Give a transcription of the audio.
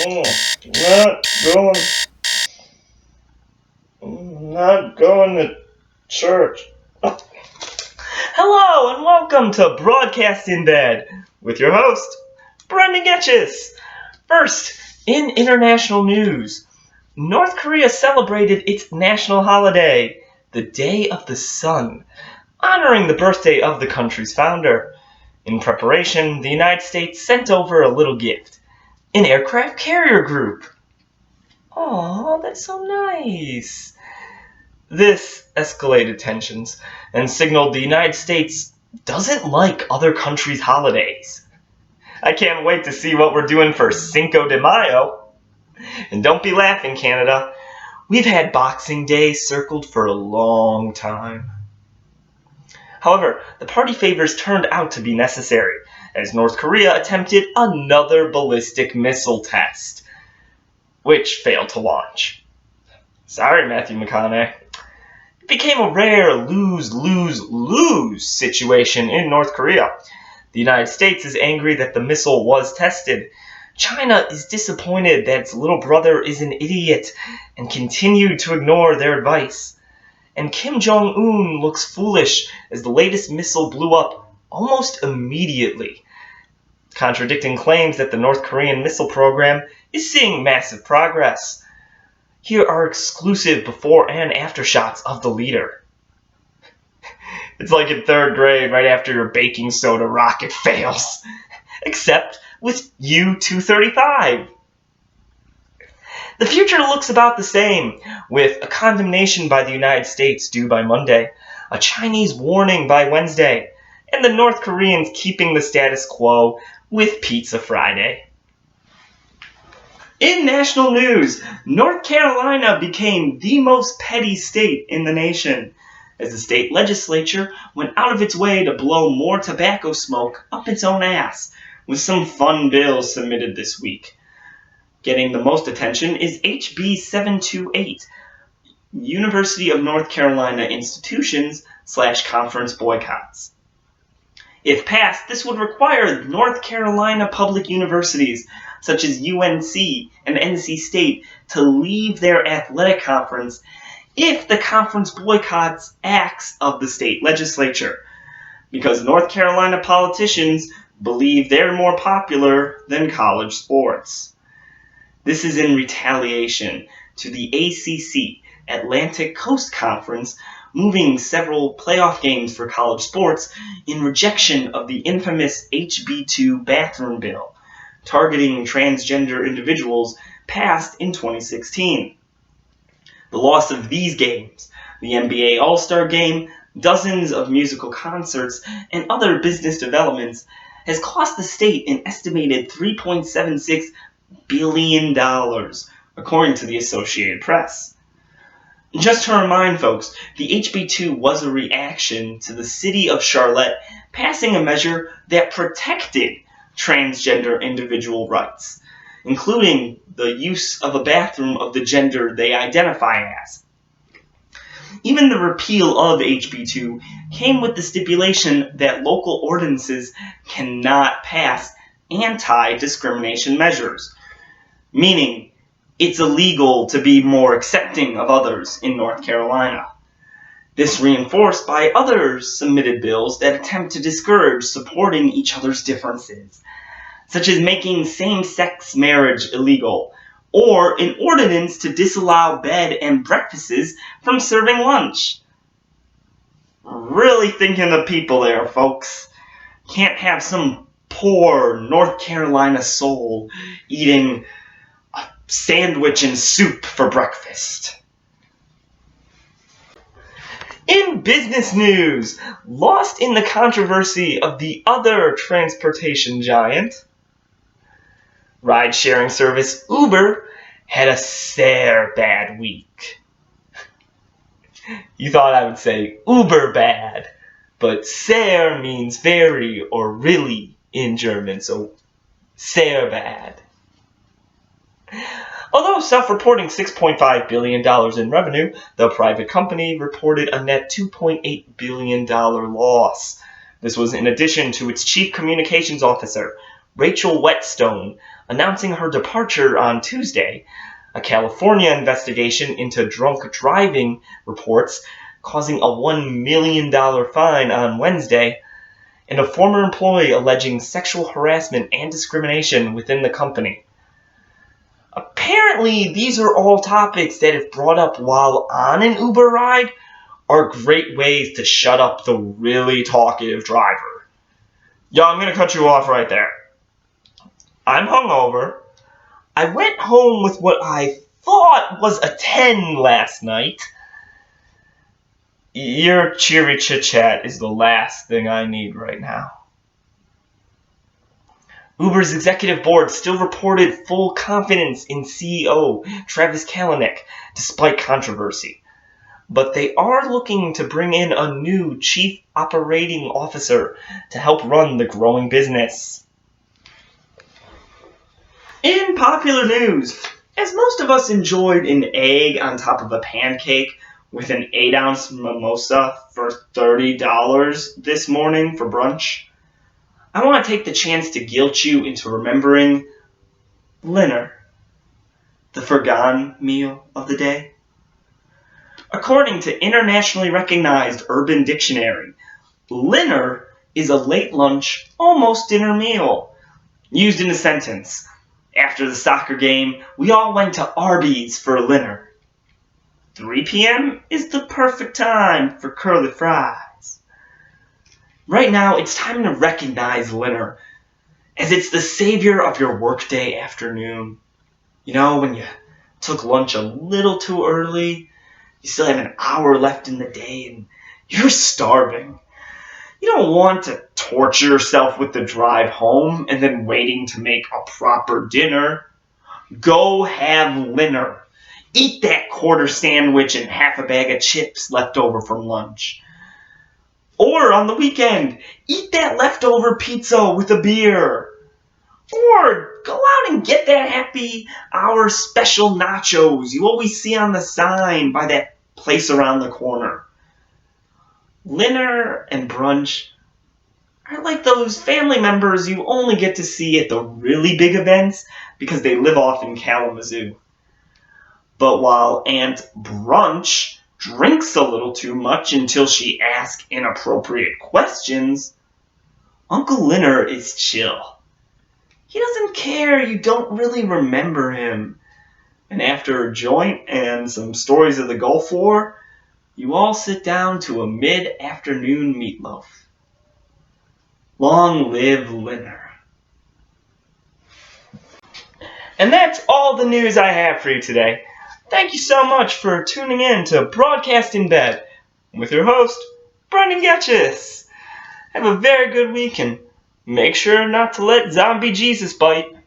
Not going to church. Hello and welcome to Broadcast in Bed with your host, Brendan Getchis. First, in international news, North Korea celebrated its national holiday, the Day of the Sun, honoring the birthday of the country's founder. In preparation, the United States sent over a little gift, an aircraft carrier group. Aw, that's so nice. This escalated tensions and signaled the United States doesn't like other countries' holidays. I can't wait to see what we're doing for Cinco de Mayo. And don't be laughing, Canada. We've had Boxing Day circled for a long time. However, the party favors turned out to be necessary, as North Korea attempted another ballistic missile test, which failed to launch. Sorry, Matthew McConaughey. It became a rare lose-lose-lose situation in North Korea. The United States is angry that the missile was tested. China is disappointed that its little brother is an idiot and continued to ignore their advice. And Kim Jong-un looks foolish as the latest missile blew up almost immediately, contradicting claims that the North Korean missile program is seeing massive progress. Here are exclusive before and after shots of the leader. It's like in third grade, right after your baking soda rocket fails. Except with U-235. The future looks about the same, with a condemnation by the United States due by Monday, a Chinese warning by Wednesday, and the North Koreans keeping the status quo with Pizza Friday. In national news, North Carolina became the most petty state in the nation, as the state legislature went out of its way to blow more tobacco smoke up its own ass, with some fun bills submitted this week. Getting the most attention is HB 728, University of North Carolina Institutions / Conference Boycotts. If passed, this would require North Carolina public universities, such as UNC and NC State, to leave their athletic conference if the conference boycotts acts of the state legislature, because North Carolina politicians believe they're more popular than college sports. This is in retaliation to the ACC, Atlantic Coast Conference, moving several playoff games for college sports in rejection of the infamous HB2 bathroom bill, targeting transgender individuals passed in 2016. The loss of these games, the NBA All-Star Game, dozens of musical concerts, and other business developments has cost the state an estimated $3.76 billion, according to the Associated Press. Just to remind folks, the HB2 was a reaction to the city of Charlotte passing a measure that protected transgender individual rights, including the use of a bathroom of the gender they identify as. Even the repeal of HB2 came with the stipulation that local ordinances cannot pass anti-discrimination measures, meaning it's illegal to be more accepting of others in North Carolina. This reinforced by other submitted bills that attempt to discourage supporting each other's differences, such as making same-sex marriage illegal, or an ordinance to disallow bed and breakfasts from serving lunch. Really thinking of the people there, folks. Can't have some poor North Carolina soul eating a sandwich and soup for breakfast. In business news, lost in the controversy of the other transportation giant, ride-sharing service Uber had a sehr bad week. You thought I would say Uber bad, but sehr means very or really in German, so sehr bad. Although self-reporting $6.5 billion in revenue, the private company reported a net $2.8 billion loss. This was in addition to its chief communications officer, Rachel Whetstone, announcing her departure on Tuesday. A California investigation into drunk driving reports causing a $1 million fine on Wednesday, and a former employee alleging sexual harassment and discrimination within the company. Apparently, these are all topics that, if brought up while on an Uber ride, are great ways to shut up the really talkative driver. Yo, I'm going to cut you off right there. I'm hungover. I went home with what I thought was a 10 last night. Your cheery chit-chat is the last thing I need right now. Uber's executive board still reported full confidence in CEO Travis Kalanick, despite controversy. But they are looking to bring in a new chief operating officer to help run the growing business. In popular news, as most of us enjoyed an egg on top of a pancake with an 8-ounce mimosa for $30 this morning for brunch, I want to take the chance to guilt you into remembering Linner, the forgotten meal of the day. According to internationally recognized Urban Dictionary, Linner is a late lunch, almost dinner meal. Used in a sentence: after the soccer game, we all went to Arby's for a Linner. 3 p.m. is the perfect time for curly fries. Right now, it's time to recognize Linner, as it's the savior of your workday afternoon. You know, when you took lunch a little too early, you still have an hour left in the day, and you're starving. You don't want to torture yourself with the drive home and then waiting to make a proper dinner. Go have Linner. Eat that quarter sandwich and half a bag of chips left over from lunch. Or on the weekend, eat that leftover pizza with a beer. Or go out and get that happy hour special nachos you always see on the sign by that place around the corner. Linner and brunch are like those family members you only get to see at the really big events because they live off in Kalamazoo. But while Aunt Brunch drinks a little too much until she asks inappropriate questions, Uncle Linner is chill. He doesn't care you don't really remember him. And after a joint and some stories of the Gulf War, you all sit down to a mid-afternoon meatloaf. Long live Linner. And that's all the news I have for you today. Thank you so much for tuning in to Broadcast in Bed with your host, Brendan Getchis. Have a very good week and make sure not to let Zombie Jesus bite.